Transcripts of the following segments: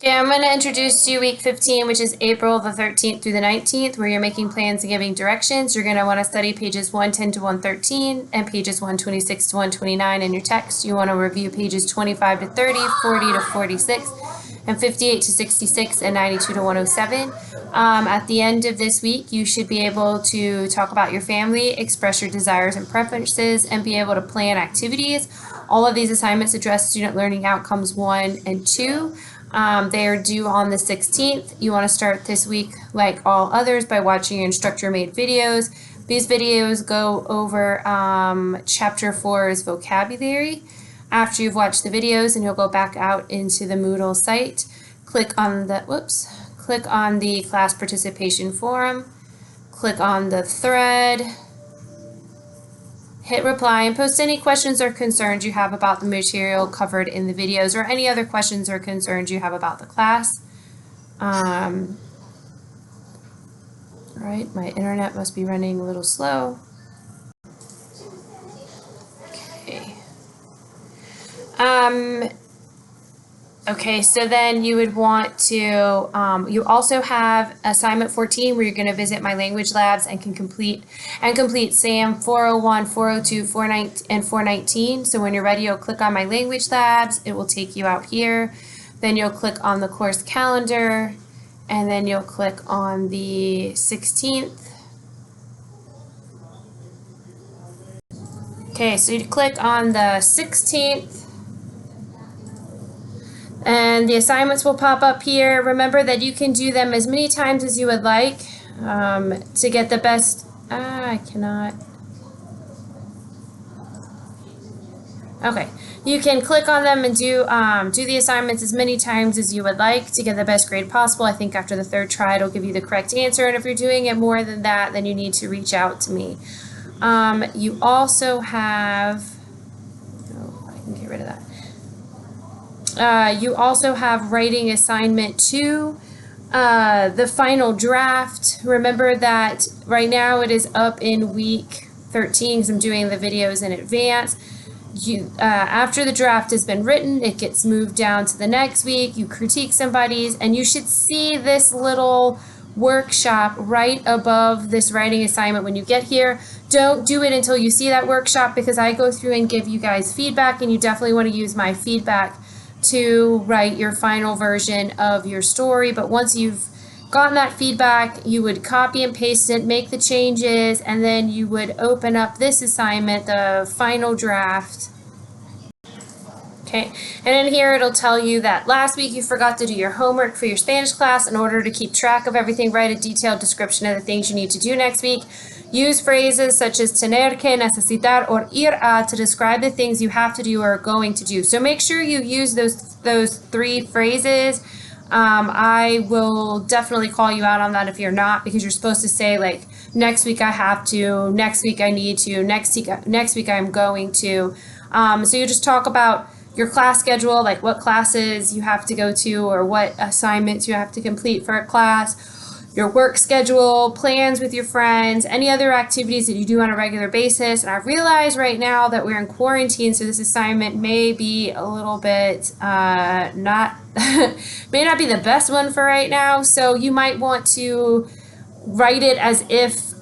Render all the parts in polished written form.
Okay, I'm going to introduce you week 15, which is April the 13th through the 19th, where you're making plans and giving directions. You're going to want to study pages 110 to 113 and pages 126 to 129 in your text. You want to review pages 25 to 30, 40 to 46, and 58 to 66, and 92 to 107. At the end of this week, you should be able to talk about your family, express your desires and preferences, and be able to plan activities. All of these assignments address student learning outcomes 1 and 2. They are due on the 16th. You want to start this week, like all others, by watching your instructor-made videos. These videos go over Chapter 4's vocabulary. After you've watched the videos, and you'll go back out into the Moodle site, click on the class participation forum, click on the thread, hit reply, and post any questions or concerns you have about the material covered in the videos, or any other questions or concerns you have about the class. All right, my internet must be running a little slow. Okay. Okay, so then you would want to, you also have assignment 14 where you're going to visit my language labs and complete SAM 401, 402, 419, and 419. So when you're ready, you'll click on my language labs. It will take you out here. Then you'll click on the course calendar, and then you'll click on the 16th. Okay, so you click on the 16th. And the assignments will pop up here. Remember that you can do them as many times as you would like to get the best. I cannot. Okay, you can click on them and do the assignments as many times as you would like to get the best grade possible. I think after the third try, it'll give you the correct answer. And if you're doing it more than that, then you need to reach out to me. You also have. Oh, I can get rid of that. You also have writing assignment 2, the final draft. Remember that right now it is up in week 13 because I'm doing the videos in advance. After the draft has been written, it gets moved down to the next week. You critique somebody's, and you should see this little workshop right above this writing assignment when you get here. Don't do it until you see that workshop, because I go through and give you guys feedback, and you definitely want to use my feedback to write your final version of your story. But once you've gotten that feedback, you would copy and paste it, make the changes, and then you would open up this assignment, the final draft. Okay, and in here it'll tell you that last week you forgot to do your homework for your Spanish class. In order to keep track of everything, write a detailed description of the things you need to do next week. Use phrases such as tener que, necesitar, or ir a to describe the things you have to do or are going to do. So make sure you use those 3 phrases. I will definitely call you out on that if you're not, because you're supposed to say, like, next week I have to, next week I need to, next week I'm going to. So you just talk about your class schedule, like what classes you have to go to or what assignments you have to complete for a class, your work schedule, plans with your friends, any other activities that you do on a regular basis. And I realize right now that we're in quarantine, so this assignment may be a little bit may not be the best one for right now. So you might want to write it as if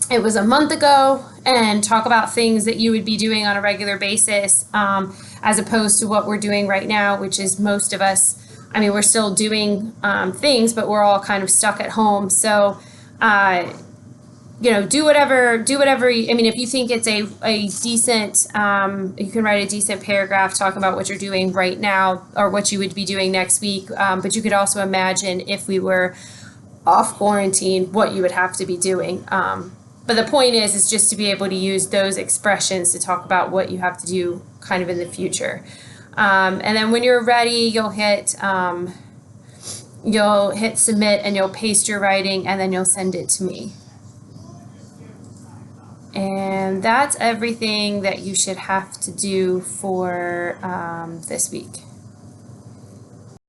it was a month ago, and talk about things that you would be doing on a regular basis, as opposed to what we're doing right now, which is most of us. I mean, we're still doing things, but we're all kind of stuck at home. So, do whatever. I mean, if you think it's a decent, you can write a decent paragraph talking about what you're doing right now or what you would be doing next week. But you could also imagine if we were off quarantine, what you would have to be doing. But the point is just to be able to use those expressions to talk about what you have to do kind of in the future. And then when you're ready, you'll hit submit, and you'll paste your writing, and then you'll send it to me. And that's everything that you should have to do for this week.